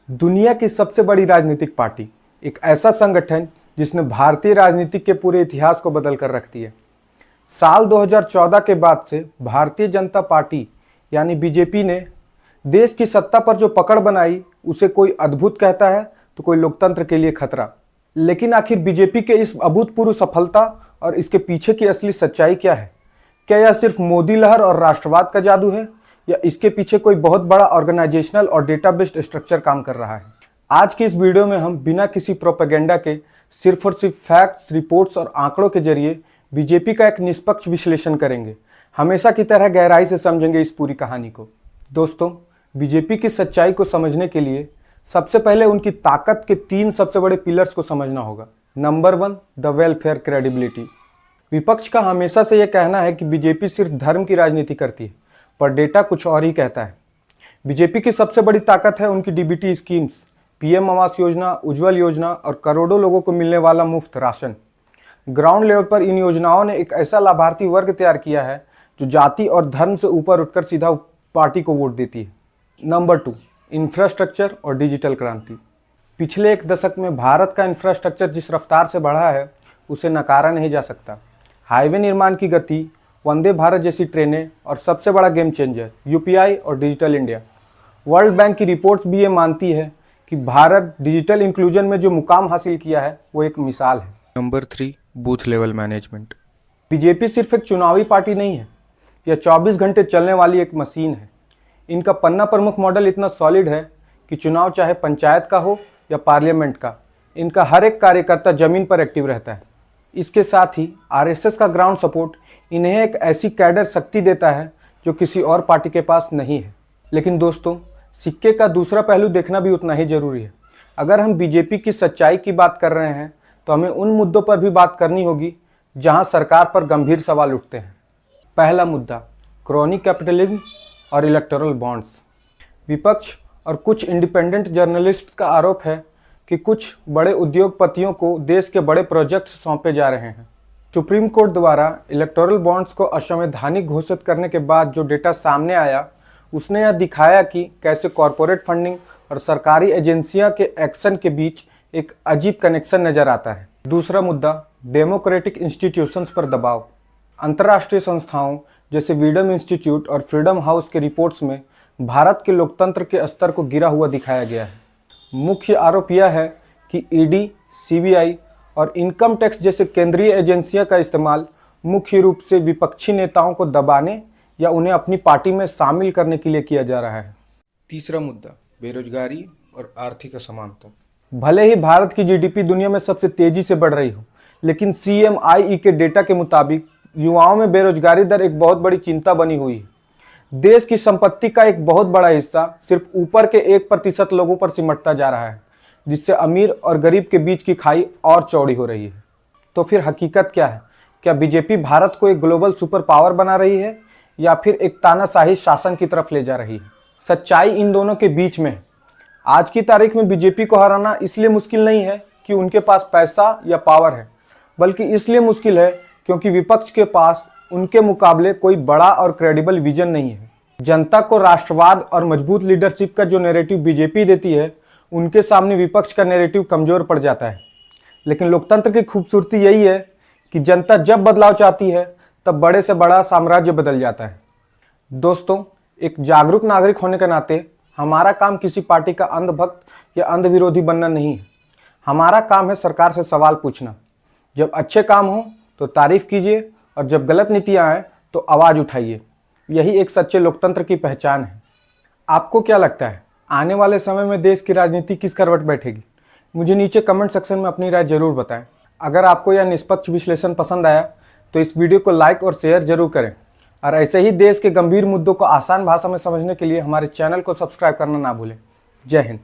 दुनिया की सबसे बड़ी राजनीतिक पार्टी, एक ऐसा संगठन जिसने भारतीय राजनीति के पूरे इतिहास को बदल कर रख दिया। साल 2014 के बाद से भारतीय जनता पार्टी यानी बीजेपी ने देश की सत्ता पर जो पकड़ बनाई उसे कोई अद्भुत कहता है तो कोई लोकतंत्र के लिए खतरा। लेकिन आखिर बीजेपी के इस अभूतपूर्व सफलता और इसके पीछे की असली सच्चाई क्या है? क्या यह सिर्फ मोदी लहर और राष्ट्रवाद का जादू है या इसके पीछे कोई बहुत बड़ा ऑर्गेनाइजेशनल और डेटा बेस्ड स्ट्रक्चर काम कर रहा है? आज की इस वीडियो में हम बिना किसी प्रोपेगेंडा के सिर्फ और सिर्फ फैक्ट्स, रिपोर्ट्स और आंकड़ों के जरिए बीजेपी का एक निष्पक्ष विश्लेषण करेंगे। हमेशा की तरह गहराई से समझेंगे इस पूरी कहानी को। दोस्तों, बीजेपी की सच्चाई को समझने के लिए सबसे पहले उनकी ताकत के 3 सबसे बड़े पिलर्स को समझना होगा। Number 1, the welfare credibility. विपक्ष का हमेशा से यह कहना है कि बीजेपी सिर्फ धर्म की राजनीति करती है, पर डेटा कुछ और ही कहता है। बीजेपी की सबसे बड़ी ताकत है उनकी DBT schemes, PM Awas Yojana, उज्ज्वल योजना और करोड़ों लोगों को मिलने वाला मुफ्त राशन। ग्राउंड लेवल पर इन योजनाओं ने एक ऐसा लाभार्थी वर्ग तैयार किया है जो जाति और धर्म से ऊपर उठकर सीधा पार्टी को वोट देती है। नंबर 2, इंफ्रास्ट्रक्चर और डिजिटल क्रांति। पिछले एक दशक में भारत का इंफ्रास्ट्रक्चर जिस रफ्तार से बढ़ा है उसे नकारा नहीं जा सकता। हाईवे निर्माण की गति, वंदे भारत जैसी ट्रेनें और सबसे बड़ा गेम चेंजर यूपीआई और डिजिटल इंडिया। वर्ल्ड बैंक की रिपोर्ट्स भी ये मानती है कि भारत डिजिटल इंक्लूजन में जो मुकाम हासिल किया है वो एक मिसाल है। Number 3, booth level management. BJP सिर्फ एक चुनावी पार्टी नहीं है, यह 24 घंटे चलने वाली एक मशीन है। इनका पन्ना प्रमुख मॉडल इतना सॉलिड है कि चुनाव चाहे पंचायत का हो या पार्लियामेंट का, इनका हर एक कार्यकर्ता जमीन पर एक्टिव रहता है। इसके साथ ही आरएसएस का ग्राउंड सपोर्ट इन्हें एक ऐसी कैडर शक्ति देता है जो किसी और पार्टी के पास नहीं है। लेकिन दोस्तों, सिक्के का दूसरा पहलू देखना भी उतना ही जरूरी है। अगर हम बीजेपी की सच्चाई की बात कर रहे हैं तो हमें उन मुद्दों पर भी बात करनी होगी जहां सरकार पर गंभीर सवाल उठते हैं। पहला मुद्दा, क्रोनी कैपिटलिज्म और इलेक्टोरल बॉन्ड्स। विपक्ष और कुछ इंडिपेंडेंट जर्नलिस्ट का आरोप है कि कुछ बड़े उद्योगपतियों को देश के बड़े प्रोजेक्ट्स सौंपे जा रहे हैं। सुप्रीम कोर्ट द्वारा इलेक्टोरल बॉन्ड्स को असंवैधानिक घोषित करने के बाद जो डेटा सामने आया उसने यह दिखाया कि कैसे कॉरपोरेट फंडिंग और सरकारी एजेंसियां के एक्शन के बीच एक अजीब कनेक्शन नजर आता है। दूसरा मुद्दा, डेमोक्रेटिक इंस्टीट्यूशंस पर दबाव। अंतर्राष्ट्रीय संस्थाओं जैसे वीडम इंस्टीट्यूट और फ्रीडम हाउस के रिपोर्ट्स में भारत के लोकतंत्र के स्तर को गिरा हुआ दिखाया गया है। मुख्य आरोप यह है कि ईडी, सीबीआई और इनकम टैक्स जैसे केंद्रीय एजेंसियों का इस्तेमाल मुख्य रूप से विपक्षी नेताओं को दबाने या उन्हें अपनी पार्टी में शामिल करने के लिए किया जा रहा है। तीसरा मुद्दा, बेरोजगारी और आर्थिक असमानता। भले ही भारत की जीडीपी दुनिया में सबसे तेजी से बढ़ रही हो, लेकिन CMIE के डेटा के मुताबिक युवाओं में बेरोजगारी दर एक बहुत बड़ी चिंता बनी हुई है। देश की संपत्ति का एक बहुत बड़ा हिस्सा सिर्फ ऊपर के 1% लोगों पर सिमटता जा रहा है, जिससे अमीर और गरीब के बीच की खाई और चौड़ी हो रही है। तो फिर हकीकत क्या है? क्या बीजेपी भारत को एक ग्लोबल सुपर पावर बना रही है या फिर एक तानाशाही शासन की तरफ ले जा रही है? सच्चाई इन दोनों के बीच में है। आज की तारीख में बीजेपी को हराना इसलिए मुश्किल नहीं है कि उनके पास पैसा या पावर है, बल्कि इसलिए मुश्किल है क्योंकि विपक्ष के पास उनके मुकाबले कोई बड़ा और क्रेडिबल विजन नहीं है। जनता को राष्ट्रवाद और मजबूत लीडरशिप का जो नैरेटिव बीजेपी देती है, उनके सामने विपक्ष का नैरेटिव कमजोर पड़ जाता है। लेकिन लोकतंत्र की खूबसूरती यही है कि जनता जब बदलाव चाहती है तब बड़े से बड़ा साम्राज्य बदल जाता है। दोस्तों, एक जागरूक नागरिक होने के नाते हमारा काम किसी पार्टी का अंधभक्त या अंधविरोधी बनना नहीं है। हमारा काम है सरकार से सवाल पूछना। जब अच्छे काम हो तो तारीफ कीजिए और जब गलत नीतियां आए तो आवाज उठाइए। यही एक सच्चे लोकतंत्र की पहचान है। आपको क्या लगता है, आने वाले समय में देश की राजनीति किस करवट बैठेगी? मुझे नीचे कमेंट सेक्शन में अपनी राय जरूर बताएं। अगर आपको यह निष्पक्ष विश्लेषण पसंद आया तो इस वीडियो को लाइक और शेयर जरूर करें और ऐसे ही देश के गंभीर मुद्दों को आसान भाषा में समझने के लिए हमारे चैनल को सब्सक्राइब करना ना भूलें। जय हिंद।